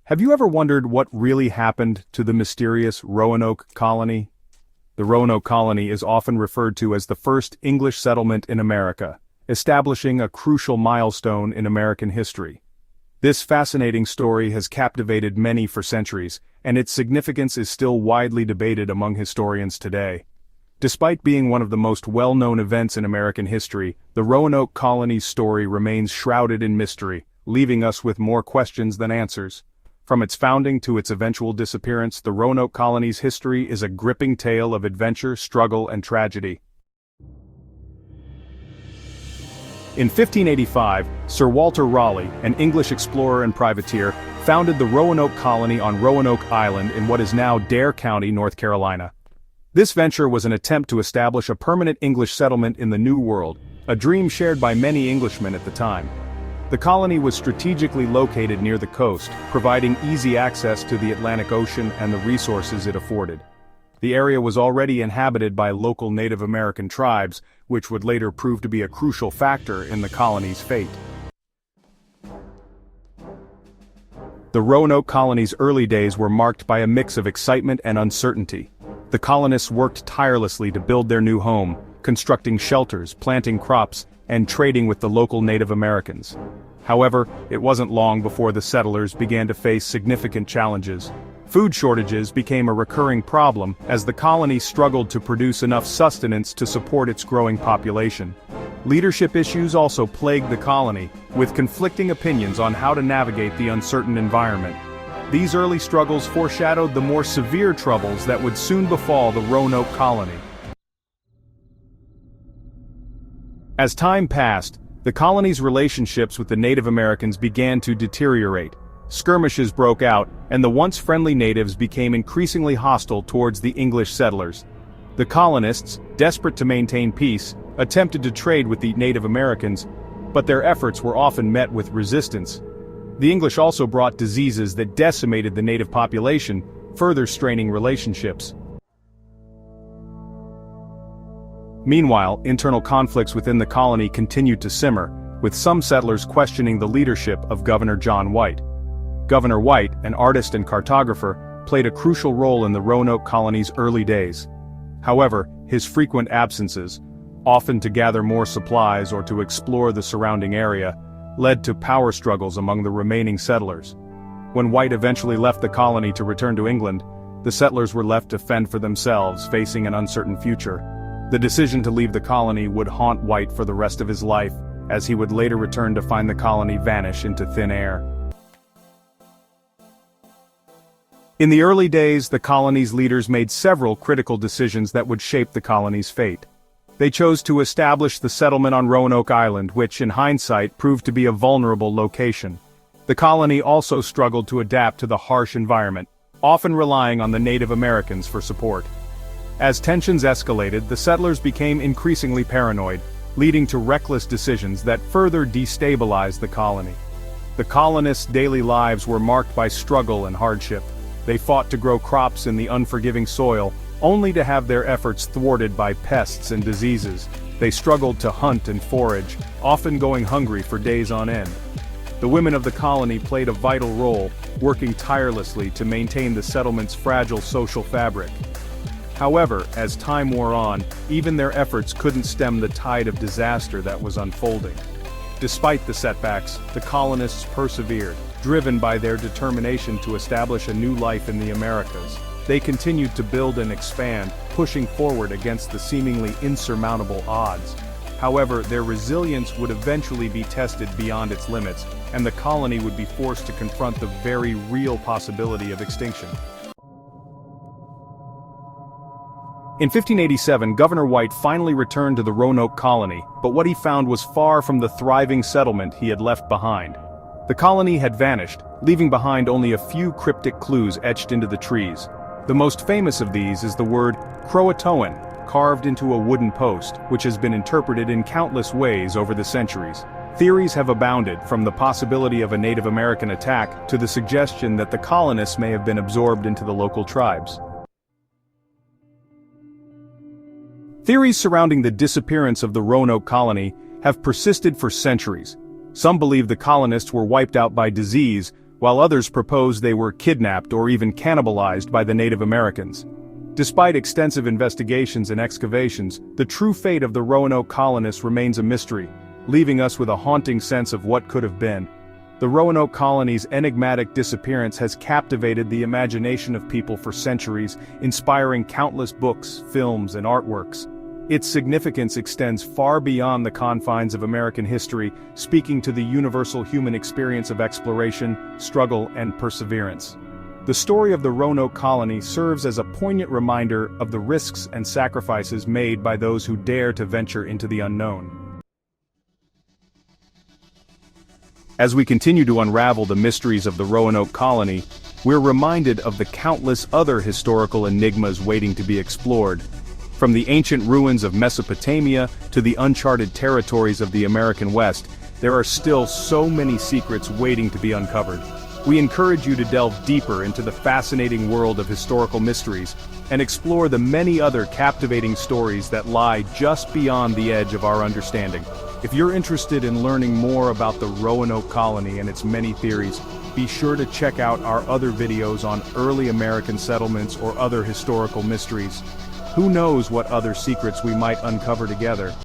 Have you ever wondered what really happened to the mysterious Roanoke Colony? The Roanoke Colony is often referred to as the first English settlement in America, establishing a crucial milestone in American history. This fascinating story has captivated many for centuries, and its significance is still widely debated among historians today. Despite being one of the most well-known events in American history, the Roanoke Colony's story remains shrouded in mystery, leaving us with more questions than answers. From its founding to its eventual disappearance, the Roanoke Colony's history is a gripping tale of adventure, struggle, and tragedy. In 1585, Sir Walter Raleigh, an English explorer and privateer, founded the Roanoke Colony on Roanoke Island in what is now Dare County, North Carolina. This venture was an attempt to establish a permanent English settlement in the New World, a dream shared by many Englishmen at the time. The colony was strategically located near the coast, providing easy access to the Atlantic Ocean and the resources it afforded. The area was already inhabited by local Native American tribes, which would later prove to be a crucial factor in the colony's fate. The Roanoke Colony's early days were marked by a mix of excitement and uncertainty. The colonists worked tirelessly to build their new home, constructing shelters, planting crops, and trading with the local Native Americans. However, it wasn't long before the settlers began to face significant challenges. Food shortages became a recurring problem as the colony struggled to produce enough sustenance to support its growing population. Leadership issues also plagued the colony, with conflicting opinions on how to navigate the uncertain environment. These early struggles foreshadowed the more severe troubles that would soon befall the Roanoke Colony. As time passed, the colony's relationships with the Native Americans began to deteriorate. Skirmishes broke out, and the once friendly natives became increasingly hostile towards the English settlers. The colonists, desperate to maintain peace, attempted to trade with the Native Americans, but their efforts were often met with resistance. The English also brought diseases that decimated the native population, further straining relationships. Meanwhile, internal conflicts within the colony continued to simmer, with some settlers questioning the leadership of Governor John White. Governor White, an artist and cartographer, played a crucial role in the Roanoke Colony's early days. However, his frequent absences, often to gather more supplies or to explore the surrounding area, led to power struggles among the remaining settlers. When White eventually left the colony to return to England, the settlers were left to fend for themselves, facing an uncertain future. The decision to leave the colony would haunt White for the rest of his life, as he would later return to find the colony vanish into thin air. In the early days, the colony's leaders made several critical decisions that would shape the colony's fate. They chose to establish the settlement on Roanoke Island, which, in hindsight, proved to be a vulnerable location. The colony also struggled to adapt to the harsh environment, often relying on the Native Americans for support. As tensions escalated, the settlers became increasingly paranoid, leading to reckless decisions that further destabilized the colony. The colonists' daily lives were marked by struggle and hardship. They fought to grow crops in the unforgiving soil, only to have their efforts thwarted by pests and diseases. They struggled to hunt and forage, often going hungry for days on end. The women of the colony played a vital role, working tirelessly to maintain the settlement's fragile social fabric. However, as time wore on, even their efforts couldn't stem the tide of disaster that was unfolding. Despite the setbacks, the colonists persevered, driven by their determination to establish a new life in the Americas. They continued to build and expand, pushing forward against the seemingly insurmountable odds. However, their resilience would eventually be tested beyond its limits, and the colony would be forced to confront the very real possibility of extinction. In 1587, Governor White finally returned to the Roanoke Colony, but what he found was far from the thriving settlement he had left behind. The colony had vanished, leaving behind only a few cryptic clues etched into the trees. The most famous of these is the word CROATOAN, carved into a wooden post, which has been interpreted in countless ways over the centuries. Theories have abounded, from the possibility of a Native American attack to the suggestion that the colonists may have been absorbed into the local tribes. Theories surrounding the disappearance of the Roanoke Colony have persisted for centuries. Some believe the colonists were wiped out by disease, while others propose they were kidnapped or even cannibalized by the Native Americans. Despite extensive investigations and excavations, the true fate of the Roanoke colonists remains a mystery, leaving us with a haunting sense of what could have been. The Roanoke colony's enigmatic disappearance has captivated the imagination of people for centuries, inspiring countless books, films, and artworks. Its significance extends far beyond the confines of American history, speaking to the universal human experience of exploration, struggle, and perseverance. The story of the Roanoke colony serves as a poignant reminder of the risks and sacrifices made by those who dare to venture into the unknown. As we continue to unravel the mysteries of the Roanoke colony, we're reminded of the countless other historical enigmas waiting to be explored. From the ancient ruins of Mesopotamia to the uncharted territories of the American West, there are still so many secrets waiting to be uncovered. We encourage you to delve deeper into the fascinating world of historical mysteries and explore the many other captivating stories that lie just beyond the edge of our understanding. If you're interested in learning more about the Roanoke colony and its many theories, be sure to check out our other videos on early American settlements or other historical mysteries. Who knows what other secrets we might uncover together?